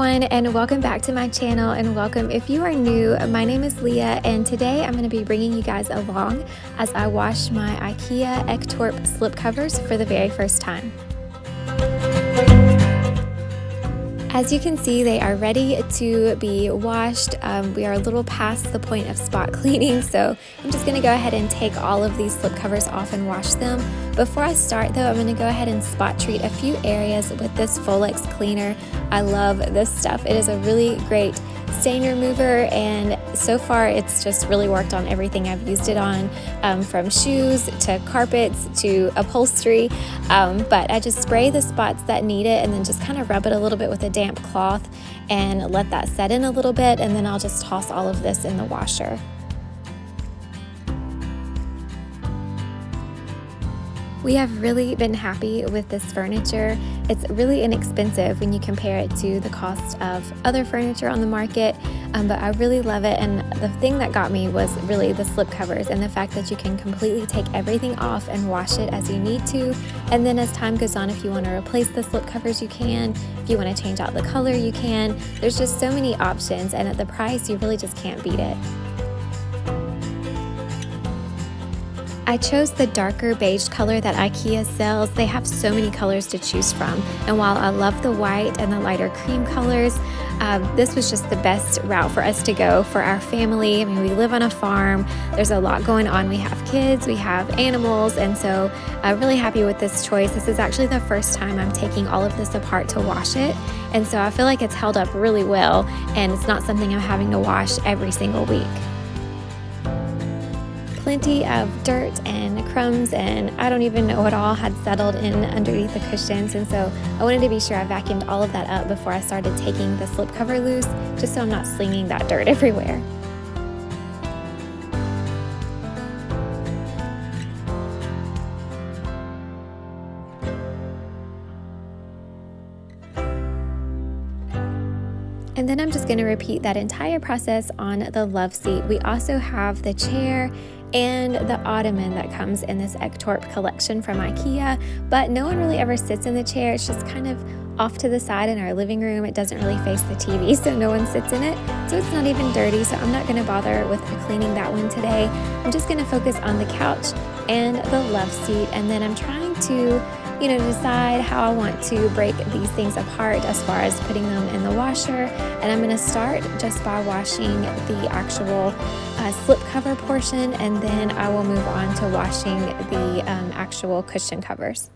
everyone, and welcome back to my channel, and welcome if you are new. My name is Leah, and today I'm going to be bringing you guys along as I wash my IKEA Ektorp slipcovers for the very first time. As you can see, they are ready to be washed. We are a little past the point of spot cleaning, so I'm just going to go ahead and take all of these slipcovers off and wash them. Before I start though, I'm going to go ahead and spot treat a few areas with this Folex cleaner. I love this stuff. It is a really great stain remover, and so far it's just really worked on everything I've used it on, from shoes to carpets to upholstery, but I just spray the spots that need it and then just kind of rub it a little bit with a damp cloth and let that set in a little bit, and then I'll just toss all of this in the washer. We have really been happy with this furniture. It's really inexpensive when you compare it to the cost of other furniture on the market, but I really love it. And the thing that got me was really the slipcovers and the fact that you can completely take everything off and wash it as you need to. And then as time goes on, if you want to replace the slipcovers, you can. If you want to change out the color, you can. There's just so many options, and at the price, you really just can't beat it. I chose the darker beige color that IKEA sells. They have so many colors to choose from, and while I love the white and the lighter cream colors, this was just the best route for us to go for our family. I mean, we live on a farm. There's a lot going on. We have kids, we have animals, and so I'm really happy with this choice. This is actually the first time I'm taking all of this apart to wash it, and so I feel like it's held up really well, and it's not something I'm having to wash every single week. Plenty of dirt and crumbs, and I don't even know what all had settled in underneath the cushions, and so I wanted to be sure I vacuumed all of that up before I started taking the slipcover loose, just so I'm not slinging that dirt everywhere. And then I'm just going to repeat that entire process on the love seat. We also have the chair and the ottoman that comes in this Ektorp collection from IKEA, but no one really ever sits in the chair. It's just kind of off to the side in our living room. It doesn't really face the TV, so no one sits in it. So it's not even dirty, so I'm not going to bother with cleaning that one today. I'm just going to focus on the couch and the love seat, and then I'm trying to decide how I want to break these things apart as far as putting them in the washer. And I'm going to start just by washing the actual slipcover portion, and then I will move on to washing the actual cushion covers.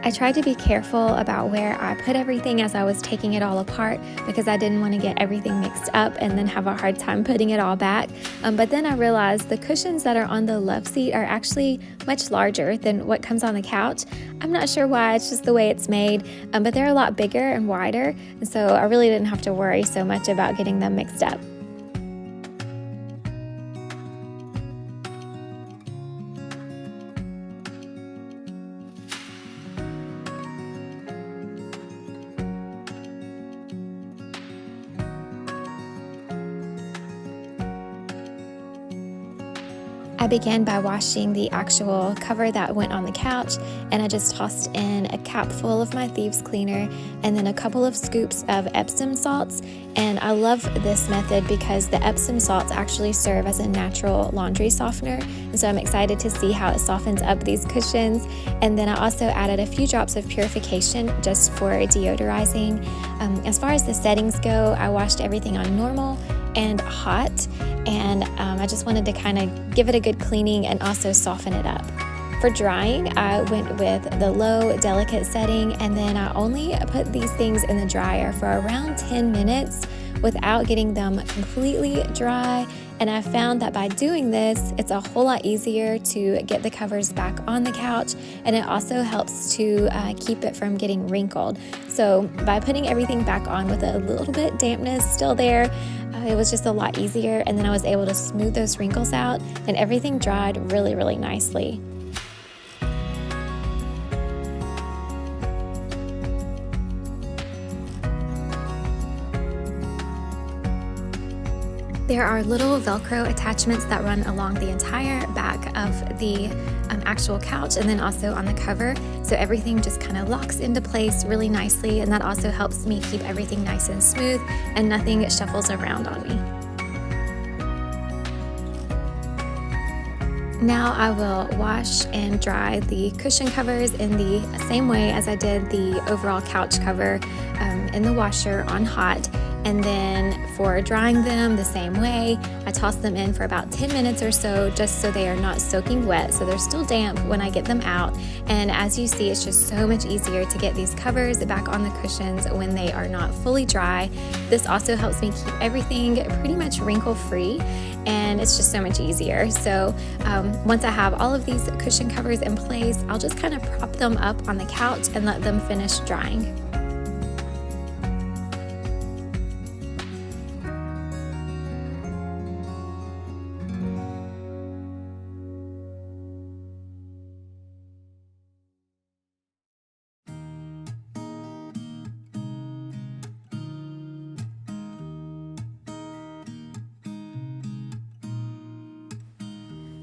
I tried to be careful about where I put everything as I was taking it all apart, because I didn't want to get everything mixed up and then have a hard time putting it all back. But then I realized the cushions that are on the love seat are actually much larger than what comes on the couch. I'm not sure why, it's just the way it's made, but they're a lot bigger and wider, and so I really didn't have to worry so much about getting them mixed up. I began by washing the actual cover that went on the couch, and I just tossed in a cap full of my thieves cleaner and then a couple of scoops of Epsom salts. And I love this method because the Epsom salts actually serve as a natural laundry softener, and so I'm excited to see how it softens up these cushions. And then I also added a few drops of purification just for deodorizing. As far as the settings go, I washed everything on normal and hot, and I just wanted to kind of give it a good cleaning and also soften it up. For drying, I went with the low, delicate setting, and then I only put these things in the dryer for around 10 minutes without getting them completely dry. And I found that by doing this, it's a whole lot easier to get the covers back on the couch, and it also helps to keep it from getting wrinkled. So by putting everything back on with a little bit dampness still there, it was just a lot easier, and then I was able to smooth those wrinkles out, and everything dried really, really nicely. There are little Velcro attachments that run along the entire back of the actual couch and then also on the cover. So everything just kind of locks into place really nicely, and that also helps me keep everything nice and smooth and nothing shuffles around on me. Now I will wash and dry the cushion covers in the same way as I did the overall couch cover in the washer on hot. And then for drying them the same way, I toss them in for about 10 minutes or so, just so they are not soaking wet, so they're still damp when I get them out. And as you see, it's just so much easier to get these covers back on the cushions when they are not fully dry. This also helps me keep everything pretty much wrinkle free, and it's just so much easier. So once I have all of these cushion covers in place, I'll just kind of prop them up on the couch and let them finish drying.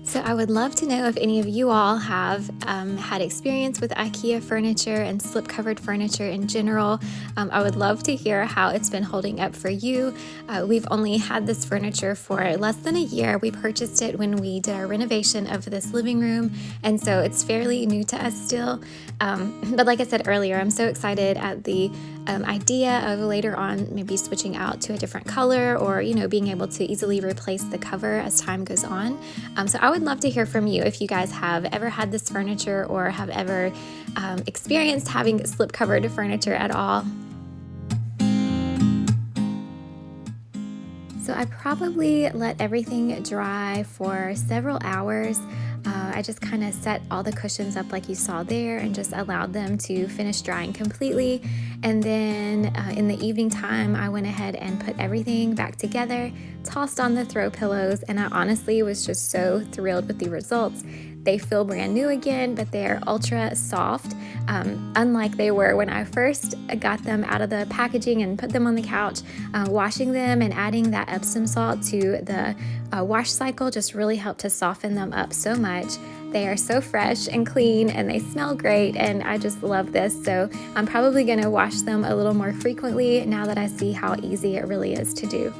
So I would love to know if any of you all have had experience with IKEA furniture and slip-covered furniture in general. I would love to hear how it's been holding up for you. We've only had this furniture for less than a year. We purchased it when we did our renovation of this living room, and so it's fairly new to us still. But like I said earlier, I'm so excited at the idea of later on maybe switching out to a different color, or being able to easily replace the cover as time goes on. So I would love to hear from you if you guys have ever had this furniture or have ever experienced having slip covered furniture at all. So I probably let everything dry for several hours. I just kind of set all the cushions up like you saw there and just allowed them to finish drying completely. And then in the evening time, I went ahead and put everything back together, tossed on the throw pillows, and I honestly was just so thrilled with the results. They feel brand new again, but they're ultra soft, unlike they were when I first got them out of the packaging and put them on the couch. Washing them and adding that Epsom salt to the wash cycle just really helped to soften them up so much. They are so fresh and clean, and they smell great, and I just love this. So I'm probably going to wash them a little more frequently now that I see how easy it really is to do.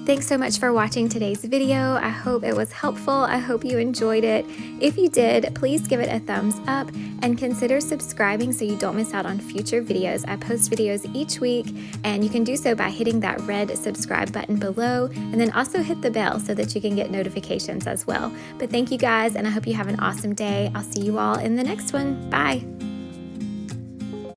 Thanks so much for watching today's video. I hope it was helpful. I hope you enjoyed it. If you did, please give it a thumbs up and consider subscribing so you don't miss out on future videos. I post videos each week, and you can do so by hitting that red subscribe button below, and then also hit the bell so that you can get notifications as well. But thank you guys, and I hope you have an awesome day. I'll see you all in the next one. Bye.